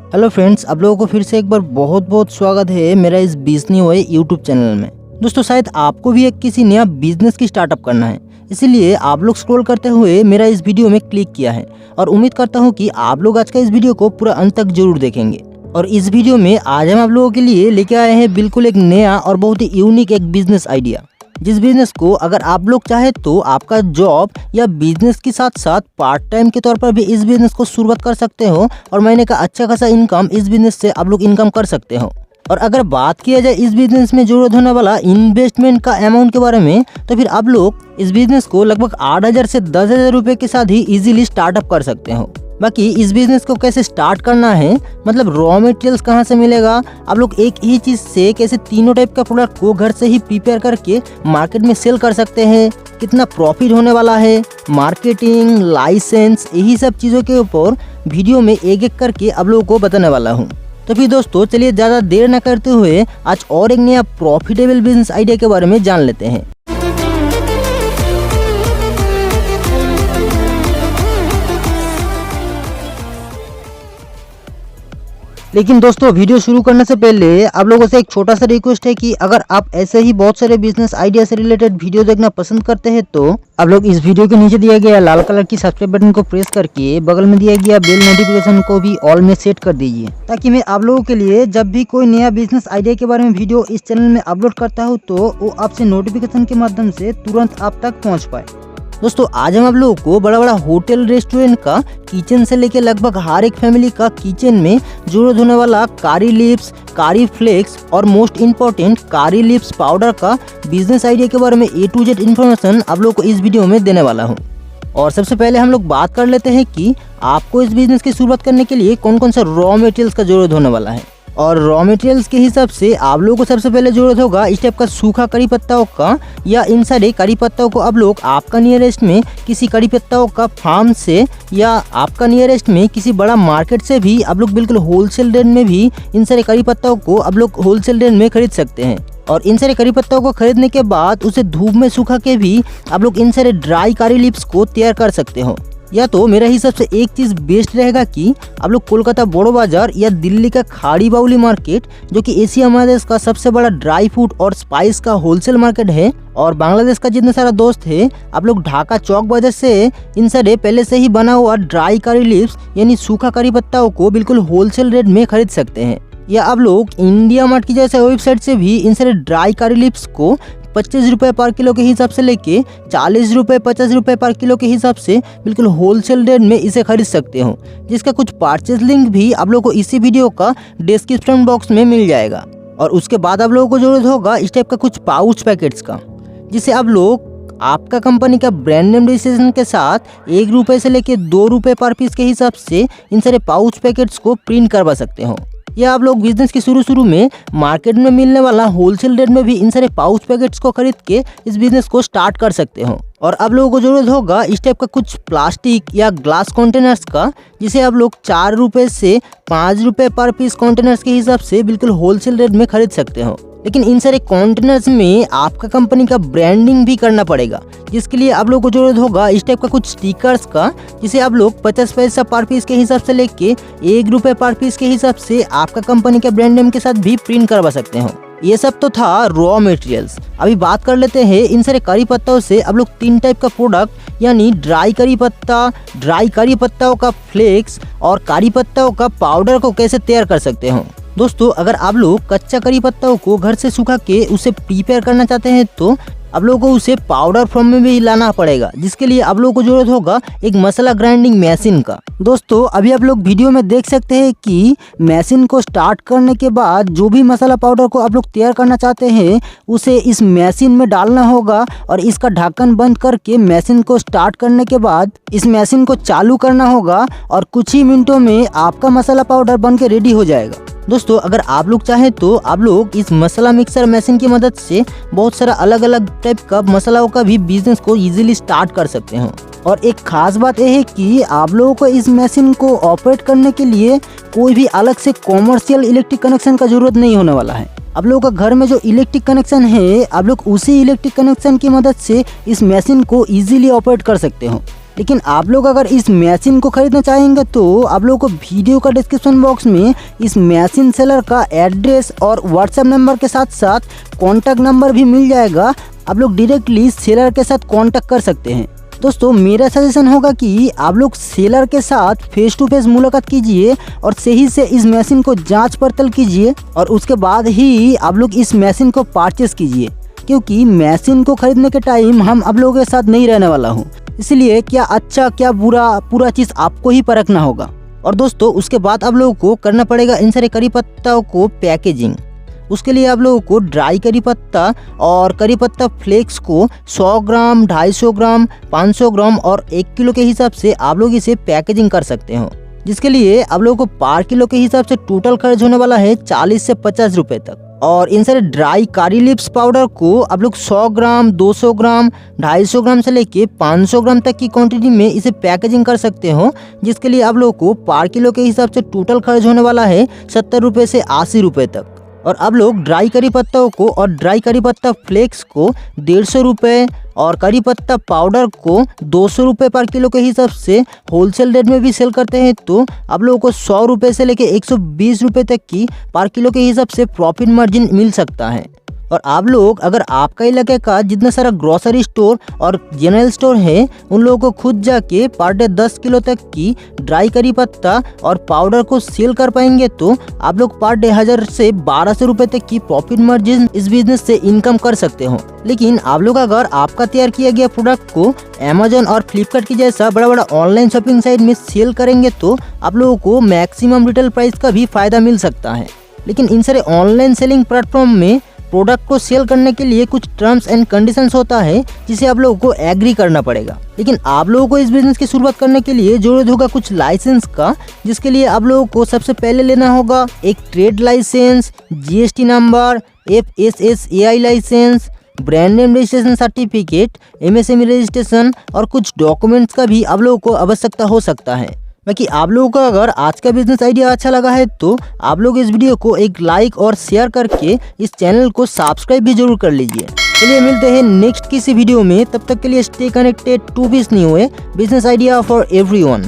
Hello friends, आप लोगों को फिर से एक बार बहुत बहुत स्वागत है मेरा इस बिजनी हुए यूट्यूब चैनल में। दोस्तों, शायद आपको भी एक किसी नया बिजनेस की स्टार्टअप करना है, इसीलिए आप लोग स्क्रॉल करते हुए मेरा इस वीडियो में क्लिक किया है और उम्मीद करता हूँ कि आप लोग आज का इस वीडियो को पूरा अंत तक जरूर देखेंगे। और इस वीडियो में आज हम आप लोगों के लिए लेके आए हैं बिल्कुल एक नया और बहुत ही यूनिक एक बिजनेस आइडिया, जिस बिजनेस को अगर आप लोग चाहे तो आपका जॉब या बिजनेस के साथ साथ पार्ट टाइम के तौर पर भी इस बिजनेस को शुरुआत कर सकते हो और महीने का अच्छा खासा इनकम इस बिजनेस से आप लोग इनकम कर सकते हो। और अगर बात किया जाए इस बिजनेस में जरूरत होने वाला इन्वेस्टमेंट का अमाउंट के बारे में, तो फिर आप लोग इस बिजनेस को लगभग 8,000 से 10,000 रुपए के साथ ही इजीली स्टार्टअप कर सकते हो। बाकी इस बिजनेस को कैसे स्टार्ट करना है, मतलब रॉ मटेरियल्स कहाँ से मिलेगा, आप लोग एक ही चीज से कैसे तीनों टाइप का प्रोडक्ट को घर से ही प्रिपेयर करके मार्केट में सेल कर सकते हैं, कितना प्रॉफिट होने वाला है, मार्केटिंग, लाइसेंस, यही सब चीज़ों के ऊपर वीडियो में एक एक करके आप लोगों को बताने वाला हूँ। तो फिर दोस्तों चलिए ज़्यादा देर न करते हुए आज और एक नया प्रॉफिटेबल बिजनेस आइडिया के बारे में जान लेते हैं। लेकिन दोस्तों, वीडियो शुरू करने से पहले आप लोगों से एक छोटा सा रिक्वेस्ट है कि अगर आप ऐसे ही बहुत सारे बिजनेस आइडिया से रिलेटेड वीडियो देखना पसंद करते हैं तो आप लोग इस वीडियो के नीचे दिया गया लाल कलर की सब्सक्राइब बटन को प्रेस करके बगल में दिया गया बेल नोटिफिकेशन को भी ऑल में सेट कर दीजिए, ताकि मैं आप लोगों के लिए जब भी कोई नया बिजनेस आइडिया के बारे में वीडियो इस चैनल में अपलोड करता हूँ तो वो आपसे नोटिफिकेशन के माध्यम से तुरंत आप तक पहुँच पाए। दोस्तों, आज हम आप लोगों को बड़ा बड़ा होटल रेस्टोरेंट का किचन से लेके लगभग हर एक फैमिली का किचन में जरूरत होने वाला कारी लिप्स, कारी फ्लेक्स और मोस्ट इम्पोर्टेंट कारी लिप्स पाउडर का बिजनेस आइडिया के बारे में A to Z इन्फॉर्मेशन आप लोगों को इस वीडियो में देने वाला हूँ। और सबसे पहले हम लोग बात कर लेते हैं कि आपको इस बिजनेस की शुरुआत करने के लिए कौन कौन सा रॉ मटेरियल्स का जरूरत होने वाला है। और रॉ मटेरियल्स के हिसाब से आप लोगों को सबसे पहले जरूरत होगा इस टाइप का सूखा करी पत्ताओं का, या इन सारे करी पत्ताओं को आप लोग आपका नियरेस्ट में किसी करी पत्ताओं का फार्म से या आपका नियरेस्ट में किसी बड़ा मार्केट से भी आप लोग बिल्कुल होलसेल रेट में भी इन सारे करी पत्ताओं को आप लोग होलसेल रेट में खरीद सकते हैं। और इन सारे करी पत्ताओं को खरीदने के बाद उसे धूप में सुखा के भी आप लोग इन सारे ड्राई करी लिप्स को तैयार कर सकते हो। या तो मेरे हिसाब से एक चीज़ बेस्ट रहेगा कि आप लोग कोलकाता बड़ो बाजार या दिल्ली का खाड़ी बाउली मार्केट, जो कि एशिया महादेश का सबसे बड़ा ड्राई फ्रूट और स्पाइस का होलसेल मार्केट है, और बांग्लादेश का जितना सारा दोस्त है आप लोग ढाका चौक बाजार से इन सारे पहले से ही बना हुआ ड्राई करी लिप्स यानी सूखा करी पत्ताओं को बिल्कुल होलसेल रेट में खरीद सकते हैं। या आप लोग इंडिया मार्ट की जैसे वेबसाइट से भी इन सारे ड्राई करी लिप्स को 25 रुपये पर किलो के हिसाब से लेके 40 रुपये 50 रुपये पर किलो के हिसाब से बिल्कुल होलसेल रेट में इसे खरीद सकते हो, जिसका कुछ परचेज लिंक भी आप लोगों को इसी वीडियो का डिस्क्रिप्शन बॉक्स में मिल जाएगा। और उसके बाद आप लोगों को जरूरत होगा इस टाइप का कुछ पाउच पैकेट्स का, जिसे आप लोग आपका कंपनी का ब्रांड नेम रजिस्ट्रेशन के साथ 1 रुपये से लेके 2 रुपये पर पीस के हिसाब से इन सारे पाउच पैकेट्स को प्रिंट करवा सकते हो। या आप लोग बिजनेस के शुरू में मार्केट में मिलने वाला होलसेल रेट में भी इन सारे पाउच पैकेट्स को खरीद के इस बिजनेस को स्टार्ट कर सकते हो। और आप लोगों को जरूरत होगा इस टाइप का कुछ प्लास्टिक या ग्लास कंटेनर्स का, जिसे आप लोग 4 रुपये से 5 रुपये पर पीस कंटेनर्स के हिसाब से बिल्कुल होलसेल रेट में खरीद सकते हो। लेकिन इन सारे कंटेनर्स में आपका कंपनी का ब्रांडिंग भी करना पड़ेगा, जिसके लिए आप लोगों को जरूरत होगा इस टाइप का कुछ स्टिकर्स का, जिसे आप लोग 50 पैसा पर पीस के हिसाब से लेके 1 रुपये पर पीस के हिसाब से आपका कंपनी के ब्रांड नेम के साथ भी प्रिंट करवा सकते हो। ये सब तो था रॉ मटेरियल्स। अभी बात कर लेते हैं इन सारे करी पत्ताओं से आप लोग 3 टाइप का प्रोडक्ट यानी ड्राई करी पत्ता, ड्राई करी पत्ताओं का फ्लेक्स और करी पत्ताओं का पाउडर को कैसे तैयार कर सकते हो। दोस्तों, अगर आप लोग कच्चा करी पत्ताओं को घर से सुखा के उसे प्रिपेयर करना चाहते हैं तो आप लोगों को उसे पाउडर फॉर्म में भी लाना पड़ेगा, जिसके लिए आप लोगों को जरूरत होगा एक मसाला ग्राइंडिंग मशीन का। दोस्तों, अभी आप लोग वीडियो में देख सकते हैं कि मशीन को स्टार्ट करने के बाद जो भी मसाला पाउडर को आप लोग तैयार करना चाहते हैं उसे इस मशीन में डालना होगा, और इसका ढक्कन बंद करके मशीन को स्टार्ट करने के बाद इस मशीन को चालू करना होगा, और कुछ ही मिनटों में आपका मसाला पाउडर बन के रेडी हो जाएगा। दोस्तों, अगर आप लोग चाहें तो आप लोग इस मसाला मिक्सर मशीन की मदद से बहुत सारा अलग अलग टाइप का मसालाओं का भी बिजनेस को इजीली स्टार्ट कर सकते हो। और एक खास बात यह है कि आप लोगों को इस मशीन को ऑपरेट करने के लिए कोई भी अलग से कॉमर्शियल इलेक्ट्रिक कनेक्शन का जरूरत नहीं होने वाला है। आप लोगों का घर में जो इलेक्ट्रिक कनेक्शन है, आप लोग उसी इलेक्ट्रिक कनेक्शन की मदद से इस मशीन को इजीली ऑपरेट कर सकते हो। लेकिन आप लोग अगर इस मशीन को खरीदना चाहेंगे तो आप लोगों को वीडियो का डिस्क्रिप्शन बॉक्स में इस मशीन सेलर का एड्रेस और व्हाट्सएप नंबर के साथ साथ कॉन्टैक्ट नंबर भी मिल जाएगा। आप लोग डायरेक्टली सेलर के साथ कॉन्टैक्ट कर सकते हैं। दोस्तों मेरा सजेशन होगा कि आप लोग सेलर के साथ फेस टू फेस मुलाकात कीजिए और सही से इस मशीन को जांच पड़ताल कीजिए और उसके बाद ही आप लोग इस मशीन को परचेस कीजिए, क्योंकि मशीन को खरीदने के टाइम हम आप लोगों के साथ नहीं रहने वाला हूँ, इसलिए क्या अच्छा क्या बुरा पूरा चीज़ आपको ही परखना होगा। और दोस्तों उसके बाद आप लोगों को करना पड़ेगा इन सारे करी पत्ताओं को पैकेजिंग। उसके लिए आप लोगों को ड्राई करी पत्ता और करी पत्ता फ्लेक्स को 100 ग्राम, 250 ग्राम, 500 ग्राम और 1 किलो के हिसाब से आप लोग इसे पैकेजिंग कर सकते हो, जिसके लिए आप लोगों को पर किलो के हिसाब से टोटल खर्च होने वाला है 40 से 50 रुपये तक। और इन सारे ड्राई कारी लिप्स पाउडर को आप लोग 100 ग्राम, 200 ग्राम, 250 ग्राम से लेके 500 ग्राम तक की क्वांटिटी में इसे पैकेजिंग कर सकते हो, जिसके लिए आप लोगों को पर किलो के हिसाब से टोटल खर्च होने वाला है 70 रुपये से 80 रुपये तक। और अब लोग ड्राई करी पत्ताओं को और ड्राई करी पत्ता फ्लेक्स को 150 रुपये और करी पत्ता पाउडर को 200 रुपये पर किलो के हिसाब से होलसेल रेट में भी सेल करते हैं, तो आप लोगों को 100 रुपये से लेके 120 रुपये तक की पर किलो के हिसाब से प्रॉफिट मार्जिन मिल सकता है। और आप लोग अगर आपका इलाके का जितना सारा ग्रोसरी स्टोर और जनरल स्टोर है उन लोगों को खुद जाके पर डे 10 किलो तक की ड्राई करी पत्ता और पाउडर को सेल कर पाएंगे, तो आप लोग पर डे 1000 से 1200 रुपये तक की प्रॉफिट मार्जिन इस बिजनेस से इनकम कर सकते हो। लेकिन आप लोग अगर आपका तैयार किया गया प्रोडक्ट को अमेजोन और फ्लिपकार्ट की जैसा बड़ा बड़ा ऑनलाइन शॉपिंग साइट में सेल करेंगे तो आप लोगों को मैक्सिमम रिटेल प्राइस का भी फायदा मिल सकता है। लेकिन इन सारे ऑनलाइन सेलिंग प्लेटफॉर्म में प्रोडक्ट को सेल करने के लिए कुछ टर्म्स एंड कंडीशंस होता है जिसे आप लोगों को एग्री करना पड़ेगा। लेकिन आप लोगों को इस बिजनेस की शुरुआत करने के लिए जरूरत होगा कुछ लाइसेंस का, जिसके लिए आप लोगों को सबसे पहले लेना होगा एक trade licence, GST number, FSSAI licence, brand name registration certificate, MSME registration और कुछ डॉक्यूमेंट्स का भी आप लोगों को आवश्यकता हो सकता है। बाकी आप लोगों को अगर आज का बिजनेस आइडिया अच्छा लगा है तो आप लोग इस वीडियो को एक लाइक और शेयर करके इस चैनल को सब्सक्राइब भी जरूर कर लीजिए। चलिए मिलते हैं नेक्स्ट किसी वीडियो में, तब तक के लिए stay connected to business new business idea for everyone.